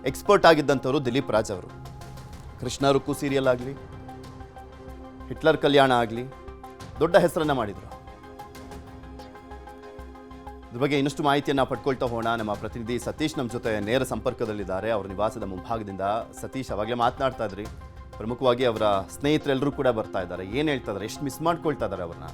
Expert ಆಗಿದ್ದಂಥವ್ರು Dilip Raj ಅವರು. Krishna Rukku serial ಆಗಲಿ, Hitler ಕಲ್ಯಾಣ ಆಗಲಿ, ದೊಡ್ಡ ಹೆಸರನ್ನ ಮಾಡಿದರು. ಇದ್ರ ಬಗ್ಗೆ ಇನ್ನಷ್ಟು ಮಾಹಿತಿಯನ್ನು ಪಡ್ಕೊಳ್ತಾ ಹೋಗೋಣ. ನಮ್ಮ ಪ್ರತಿನಿಧಿ ಸತೀಶ್ ನಮ್ಮ ಜೊತೆ ನೇರ ಸಂಪರ್ಕದಲ್ಲಿದ್ದಾರೆ. ಅವರ ನಿವಾಸದ ಮುಂಭಾಗದಿಂದ. ಸತೀಶ್, ಅವಾಗಲೇ ಮಾತನಾಡ್ತಾ ಇದ್ರಿ, ಪ್ರಮುಖವಾಗಿ ಅವರ ಸ್ನೇಹಿತರೆಲ್ಲರೂ ಕೂಡ ಬರ್ತಾ ಇದ್ದಾರೆ. ಏನು ಹೇಳ್ತಾ ಇದ್ದಾರೆ, ಎಷ್ಟು ಮಿಸ್ ಮಾಡ್ಕೊಳ್ತಾ ಇದ್ದಾರೆ ಅವ್ರನ್ನ?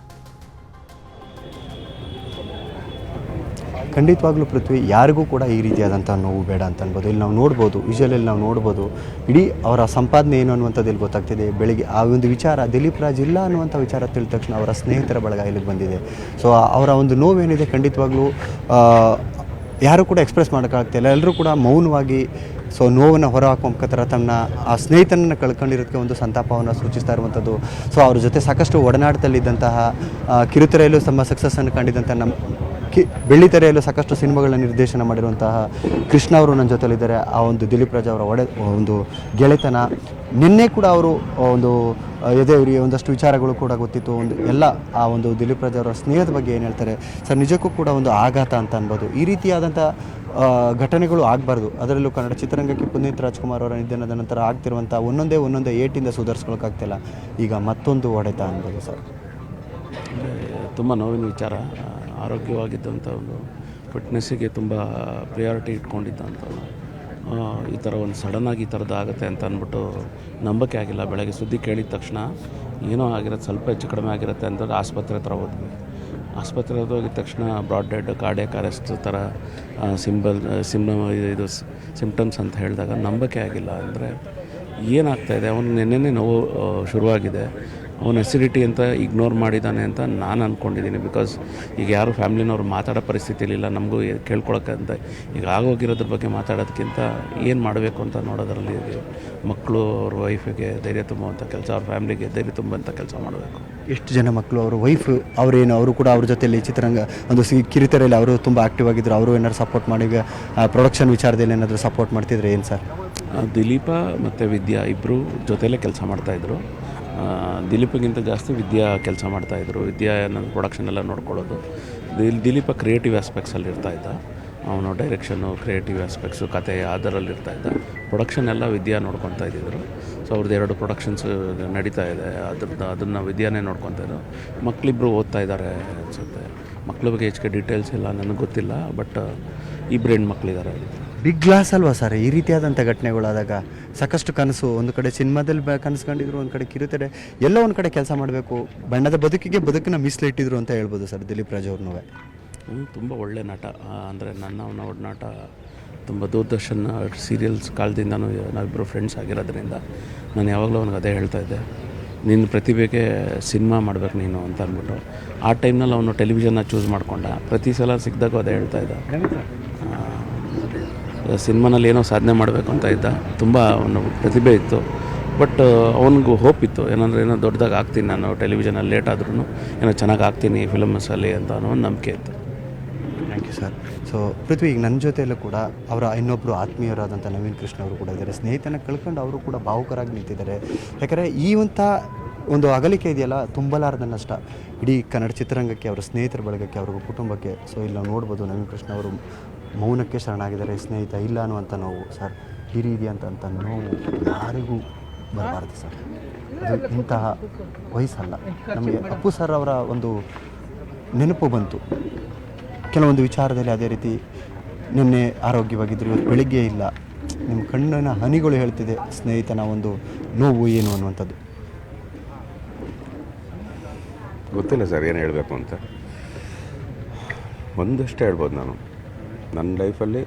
ಖಂಡಿತವಾಗ್ಲೂ ಪೃಥ್ವಿ, ಯಾರಿಗೂ ಕೂಡ ಈ ರೀತಿಯಾದಂಥ ನೋವು ಬೇಡ ಅಂತ ಅನ್ಬೋದು. ಇಲ್ಲಿ ನಾವು ನೋಡ್ಬೋದು, ವಿಜುವಲಲ್ಲಿ ನಾವು ನೋಡ್ಬೋದು, ಇಡೀ ಅವರ ಸಂಪಾದನೆ ಏನು ಅನ್ನುವಂಥದ್ದು ಇಲ್ಲಿ ಗೊತ್ತಾಗ್ತಿದೆ. ಬೆಳಿಗ್ಗೆ ಆ ಒಂದು ವಿಚಾರ ದಿಲೀಪ್ ರಾಜ್ ಇಲ್ಲ ಅನ್ನುವಂಥ ವಿಚಾರ ತಿಳಿದ ತಕ್ಷಣ ಅವರ ಸ್ನೇಹಿತರ ಬಳಗ ಇಲ್ಲಿಗೆ ಬಂದಿದೆ. ಸೊ ಅವರ ಒಂದು ನೋವೇನಿದೆ ಖಂಡಿತವಾಗ್ಲೂ ಯಾರೂ ಕೂಡ ಎಕ್ಸ್ಪ್ರೆಸ್ ಮಾಡೋಕ್ಕಾಗ್ತಿಲ್ಲ. ಎಲ್ಲರೂ ಕೂಡ ಮೌನವಾಗಿ ಸೊ ನೋವನ್ನು ಹೊರಹಾಕುವ ತನ್ನ ಆ ಸ್ನೇಹಿತನನ್ನು ಕಳ್ಕೊಂಡಿರೋದಕ್ಕೆ ಒಂದು ಸಂತಾಪವನ್ನು ಸೂಚಿಸ್ತಾ ಇರುವಂಥದ್ದು. ಸೊ ಅವ್ರ ಜೊತೆ ಸಾಕಷ್ಟು ಒಡನಾಟದಲ್ಲಿದ್ದಂತಹ ಕಿರುತೆರೆಯಲ್ಲೂ ತಮ್ಮ ಸಕ್ಸಸ್ಸನ್ನು ಕಂಡಿದ್ದಂಥ ಬೆಳ್ಳಿತೆರೆಯಲ್ಲೂ ಸಾಕಷ್ಟು ಸಿನಿಮಾಗಳನ್ನ ನಿರ್ದೇಶನ ಮಾಡಿರುವಂತಹ ಕೃಷ್ಣ ಅವರು ನನ್ನ ಜೊತೆಲಿದ್ದಾರೆ. ಆ ಒಂದು ದಿಲೀಪ್ ರಾಜ್ ಅವರ ಒಂದು ಗೆಳೆತನ, ನಿನ್ನೆ ಕೂಡ ಅವರು ಒಂದು ಎದೆಯವರಿಗೆ ಒಂದಷ್ಟು ವಿಚಾರಗಳು ಕೂಡ ಗೊತ್ತಿತ್ತು. ಎಲ್ಲ ಆ ಒಂದು ದಿಲೀಪ್ ರಾಜ್ ಅವರ ಸ್ನೇಹದ ಬಗ್ಗೆ ಏನು ಹೇಳ್ತಾರೆ ಸರ್, ನಿಜಕ್ಕೂ ಕೂಡ ಒಂದು ಆಘಾತ ಅಂತ ಅನ್ಬೋದು. ಈ ರೀತಿಯಾದಂಥ ಘಟನೆಗಳು ಆಗಬಾರ್ದು. ಅದರಲ್ಲೂ ಕನ್ನಡ ಚಿತ್ರರಂಗಕ್ಕೆ ಪುನೀತ್ ರಾಜ್ಕುಮಾರ್ ಅವರ ನಿಧನದ ನಂತರ ಆಗ್ತಿರುವಂಥ ಒಂದೊಂದೇ ಏಟಿಂದ ಸುಧಾರಿಸ್ಕೊಳ್ಳೋಕ್ಕಾಗ್ತಿಲ್ಲ. ಈಗ ಮತ್ತೊಂದು ಹೊಡೆತ ಅನ್ಬೋದು ಸರ್. ತುಂಬ ನೋವಿನ ವಿಚಾರ. ಆರೋಗ್ಯವಾಗಿದ್ದಂಥ ಒಂದು ಫಿಟ್ನೆಸ್ಸಿಗೆ ತುಂಬ ಪ್ರಿಯಾರಿಟಿ ಇಟ್ಕೊಂಡಿದ್ದಂಥವ್ರು ಈ ಥರ ಒಂದು ಸಡನ್ನಾಗಿ ಈ ಥರದ್ದು ಆಗುತ್ತೆ ಅಂತ ಅಂದ್ಬಿಟ್ಟು ನಂಬಿಕೆ ಆಗಿಲ್ಲ. ಬೆಳಗ್ಗೆ ಸುದ್ದಿ ಕೇಳಿದ ತಕ್ಷಣ ಏನೋ ಆಗಿರುತ್ತೆ, ಸ್ವಲ್ಪ ಹೆಚ್ಚು ಕಡಿಮೆ ಆಗಿರುತ್ತೆ ಅಂತ ಆಸ್ಪತ್ರೆ ಹತ್ರ ಹೋದ್ವಿ. ಆಸ್ಪತ್ರೆ ಹೋಗಿದ ತಕ್ಷಣ ಬ್ರಾಡ್ ಡೆಡ್, ಕಾರ್ಡಿಯಾಕ್ ಅರೆಸ್ಟ್ ಥರ ಸಿಂಪ್ಟಮ್ಸ್ ಅಂತ ಹೇಳಿದಾಗ ನಂಬಿಕೆ ಆಗಿಲ್ಲ. ಅಂದರೆ ಏನಾಗ್ತಾಯಿದೆ, ಅವನು ನೆನ್ನೆ ನೋವು ಶುರುವಾಗಿದೆ, ಅವನು ಎಸಿಡಿಟಿ ಅಂತ ಇಗ್ನೋರ್ ಮಾಡಿದ್ದಾನೆ ಅಂತ ನಾನು ಅಂದ್ಕೊಂಡಿದ್ದೀನಿ. ಬಿಕಾಸ್ ಈಗ ಯಾರು ಫ್ಯಾಮ್ಲಿನವ್ರು ಮಾತಾಡೋ ಪರಿಸ್ಥಿತಿಲಿಲ್ಲ, ನಮಗೂ ಕೇಳ್ಕೊಳಕ್ಕಂತ. ಈಗ ಆಗೋಗಿರೋದ್ರ ಬಗ್ಗೆ ಮಾತಾಡೋದಕ್ಕಿಂತ ಏನು ಮಾಡಬೇಕು ಅಂತ ನೋಡೋದ್ರಲ್ಲಿ ಮಕ್ಕಳು ಅವ್ರ ವೈಫಿಗೆ ಧೈರ್ಯ ತುಂಬುವಂಥ ಕೆಲಸ, ಅವ್ರ ಫ್ಯಾಮ್ಲಿಗೆ ಧೈರ್ಯ ತುಂಬುವಂಥ ಕೆಲಸ ಮಾಡಬೇಕು. ಎಷ್ಟು ಜನ ಮಕ್ಕಳು, ಅವ್ರ ವೈಫ್ ಅವರು ಕೂಡ ಅವ್ರ ಜೊತೆಯಲ್ಲಿ ಚಿತ್ರರಂಗ ಒಂದು ಕಿರುತೆರೆಯಲ್ಲಿ ಅವರು ತುಂಬ ಆ್ಯಕ್ಟಿವ್ ಆಗಿದ್ದರು. ಅವರು ಏನಾದ್ರು ಸಪೋರ್ಟ್ ಮಾಡಿ ಪ್ರೊಡಕ್ಷನ್ ವಿಚಾರದಲ್ಲಿ ಏನಾದರೂ ಸಪೋರ್ಟ್ ಮಾಡ್ತಿದ್ರೆ ಏನು ಸರ್? ದಿಲೀಪ ಮತ್ತು ವಿದ್ಯಾ ಇಬ್ಬರು ಜೊತೆಯಲ್ಲೇ ಕೆಲಸ ಮಾಡ್ತಾಯಿದ್ರು. ದಿಲೀಪಿಗಿಂತ ಜಾಸ್ತಿ ವಿದ್ಯಾ ಕೆಲಸ ಮಾಡ್ತಾಯಿದ್ರು. ವಿದ್ಯಾ ನನ್ನ ಪ್ರೊಡಕ್ಷನ್ ಎಲ್ಲ ನೋಡ್ಕೊಳ್ಳೋದು. ದಿಲೀಪ ಕ್ರಿಯೇಟಿವ್ ಆಸ್ಪೆಕ್ಟ್ಸಲ್ಲಿ ಇರ್ತಾಯಿದ್ದ. ಅವನು ಡೈರೆಕ್ಷನ್ನು, ಕ್ರಿಯೇಟಿವ್ ಆಸ್ಪೆಕ್ಟ್ಸು, ಕತೆ ಅದರಲ್ಲಿ ಇರ್ತಾಯಿದ್ದ. ಪ್ರೊಡಕ್ಷನ್ ಎಲ್ಲ ವಿದ್ಯಾ ನೋಡ್ಕೊತಾ ಇದ್ದಿದ್ರು. ಸೊ ಅವ್ರದ್ದು 2 ಪ್ರೊಡಕ್ಷನ್ಸ್ ನಡೀತಾ ಇದೆ. ಅದನ್ನು ವಿದ್ಯಾನೇ ನೋಡ್ಕೊತಾ ಇದ್ರು. ಮಕ್ಕಳಿಬ್ಬರು ಓದ್ತಾ ಇದ್ದಾರೆ ಅನಿಸುತ್ತೆ. ಮಕ್ಕಳ ಬಗ್ಗೆ ಹೆಚ್ಚಿಗೆ ಡೀಟೇಲ್ಸ್ ಇಲ್ಲ, ನನಗೆ ಗೊತ್ತಿಲ್ಲ. ಬಟ್ 2 ಹೆಣ್ಮಕ್ಳಿದ್ದಾರೆ. ಬಿಗ್ ಗ್ಲಾಸ್ ಅಲ್ವಾ ಸರ್ ಈ ರೀತಿಯಾದಂಥ ಘಟನೆಗಳಾದಾಗ? ಸಾಕಷ್ಟು ಕನಸು, ಒಂದು ಕಡೆ ಸಿನಿಮಾದಲ್ಲಿ ಕನಸು ಕಂಡಿದ್ರು, ಒಂದು ಕಡೆ ಕಿರುತೆರೆ, ಎಲ್ಲೋ ಒಂದು ಕಡೆ ಕೆಲಸ ಮಾಡಬೇಕು, ಬಣ್ಣದ ಬದುಕನ್ನ ಮೀಸಲಿಟ್ಟಿದ್ರು ಅಂತ ಹೇಳ್ಬೋದು ಸರ್ ದಿಲೀಪ್ ರಾಜ್ ಅವ್ರನ್ನೂ. ತುಂಬ ಒಳ್ಳೆ ನಟ. ಅಂದರೆ ಅವನ ಒಡನಾಟ ತುಂಬ ದೂರದರ್ಶನ್ ಸೀರಿಯಲ್ಸ್ ಕಾಲದಿಂದನೂ ನಾವಿಬ್ಬರು ಫ್ರೆಂಡ್ಸ್ ಆಗಿರೋದ್ರಿಂದ ನಾನು ಯಾವಾಗಲೂ ಅವನಿಗೆ ಅದೇ ಹೇಳ್ತಾಯಿದ್ದೆ, ನಿನ್ನ ಪ್ರತಿಭೆಗೆ ಸಿನಿಮಾ ಮಾಡ್ಬೇಕು ನೀನು ಅಂತ ಅಂದ್ಬಿಟ್ಟು. ಆ ಟೈಮ್ನಲ್ಲಿ ಅವನು ಟೆಲಿವಿಷನ್ನ ಚೂಸ್ ಮಾಡ್ಕೊಂಡ. ಪ್ರತಿ ಸಲ ಸಿಕ್ಕಿದಾಗೂ ಅದೇ ಹೇಳ್ತಾಯಿದ್ದ, ಸಿನಿಮಾನಲ್ಲಿ ಏನೋ ಸಾಧನೆ ಮಾಡಬೇಕು ಅಂತ ಇದ್ದ. ತುಂಬ ಅವನು ಪ್ರತಿಭೆ ಇತ್ತು. ಬಟ್ ಅವನಿಗೂ ಹೋಪ್ ಇತ್ತು, ಏನೋ ದೊಡ್ಡದಾಗಿ ಆಗ್ತೀನಿ ನಾನು, ಟೆಲಿವಿಷನಲ್ಲಿ ಲೇಟ್ ಆದ್ರೂ ಏನೋ ಚೆನ್ನಾಗಿ ಆಗ್ತೀನಿ ಫಿಲಮ್ಸಲ್ಲಿ ಅಂತ ಅನ್ನೋ ಒಂದು ನಂಬಿಕೆ ಇತ್ತು. Thank you sir. So Prithvi, ಈಗ ನನ್ನ ಜೊತೆಯಲ್ಲೂ ಕೂಡ ಅವರ ಇನ್ನೊಬ್ಬರು ಆತ್ಮೀಯರಾದಂಥ ನವೀನ್ ಕೃಷ್ಣ ಅವರು ಕೂಡ ಇದ್ದಾರೆ. ಸ್ನೇಹಿತನ ಕಳ್ಕೊಂಡು ಅವರು ಕೂಡ ಭಾವುಕರಾಗಿ ನಿಂತಿದ್ದಾರೆ. ಯಾಕಂದರೆ ಒಂದು ಅಗಲಿಕೆ ಇದೆಯಲ್ಲ, ತುಂಬಲಾರದ ನಷ್ಟ ಇಡೀ ಕನ್ನಡ ಚಿತ್ರರಂಗಕ್ಕೆ, ಅವರ ಸ್ನೇಹಿತರ ಬಳಗಕ್ಕೆ, ಅವ್ರಿಗೂ ಕುಟುಂಬಕ್ಕೆ. ಸೊ ಇಲ್ಲಿ ನಾವು ನೋಡ್ಬೋದು, ನವೀನ್ ಕೃಷ್ಣ ಅವರು ಮೌನಕ್ಕೆ ಶರಣಾಗಿದ್ದಾರೆ. ಸ್ನೇಹಿತ ಇಲ್ಲ ಅನ್ನುವಂಥ ನೋವು ಸರ್, ಈ ರೀತಿಯಂಥ ನೋವು ಯಾರಿಗೂ ಬರಬಾರ್ದು ಸರ್. ಅದು ಇಂತಹ ವಯಸ್ಸಲ್ಲ. ನಮಗೆ ಅಪ್ಪು ಸರ್ ಅವರ ಒಂದು ನೆನಪು ಬಂತು ಕೆಲವೊಂದು ವಿಚಾರದಲ್ಲಿ. ಅದೇ ರೀತಿ ನಿನ್ನೆ ಆರೋಗ್ಯವಾಗಿದ್ದರು, ಇವತ್ತು ಬೆಳಿಗ್ಗೆ ಇಲ್ಲ. ನಿಮ್ಮ ಕಣ್ಣಿನ ಹನಿಗಳು ಹೇಳ್ತಿದೆ ಸ್ನೇಹಿತನ ಒಂದು ನೋವು ಏನು ಅನ್ನುವಂಥದ್ದು. ಗೊತ್ತಿಲ್ಲ ಸರ್ ಏನು ಹೇಳಬೇಕು ಅಂತ. ಒಂದಷ್ಟೇ ಹೇಳ್ಬೋದು, ನಾನು ನನ್ನ ಲೈಫಲ್ಲಿ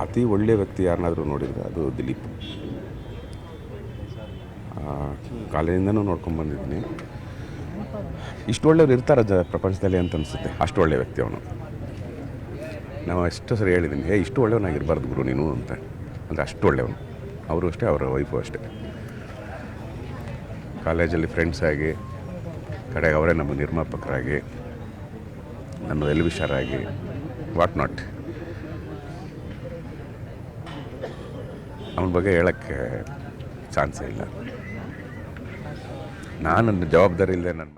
ಅತಿ ಒಳ್ಳೆಯ ವ್ಯಕ್ತಿ ಯಾರನ್ನಾದರೂ ನೋಡಿದರೆ ಅದು ದಿಲೀಪ್. ಕಾಲೇಜಿಂದನೂ ನೋಡ್ಕೊಂಡ್ಬಂದಿದ್ದೀನಿ. ಇಷ್ಟು ಒಳ್ಳೆಯವ್ರು ಇರ್ತಾರೆ ಪ್ರಪಂಚದಲ್ಲಿ ಅಂತ ಅನಿಸುತ್ತೆ. ಅಷ್ಟು ಒಳ್ಳೆಯ ವ್ಯಕ್ತಿ ಅವನು. ನಾವು ಎಷ್ಟು ಸರಿ ಹೇಳಿದ್ದೀನಿ, ಇಷ್ಟು ಒಳ್ಳೆಯವನಾಗಿರಬಾರ್ದು ಗುರು ನೀನು ಅಂತ. ಅಂದರೆ ಅಷ್ಟು ಒಳ್ಳೆಯವನು. ಅವರು ಅಷ್ಟೇ, ಅವರ ವೈಫು ಅಷ್ಟೇ. ಕಾಲೇಜಲ್ಲಿ ಫ್ರೆಂಡ್ಸ್ ಆಗಿ, ಕಡೆಗೆ ಅವರೇ ನಮ್ಮ ನಿರ್ಮಾಪಕರಾಗಿ, ನನ್ನ ವೆಲ್ ವಿಷರ್ ಆಗಿ, ವಾಟ್ ನಾಟ್. ಅವನ ಬಗ್ಗೆ ಹೇಳೋಕ್ಕೆ ಚಾನ್ಸೇ ಇಲ್ಲ. ನಾನು ನನ್ನ ಜವಾಬ್ದಾರಿ ಇಲ್ಲದೆ ನನ್ನ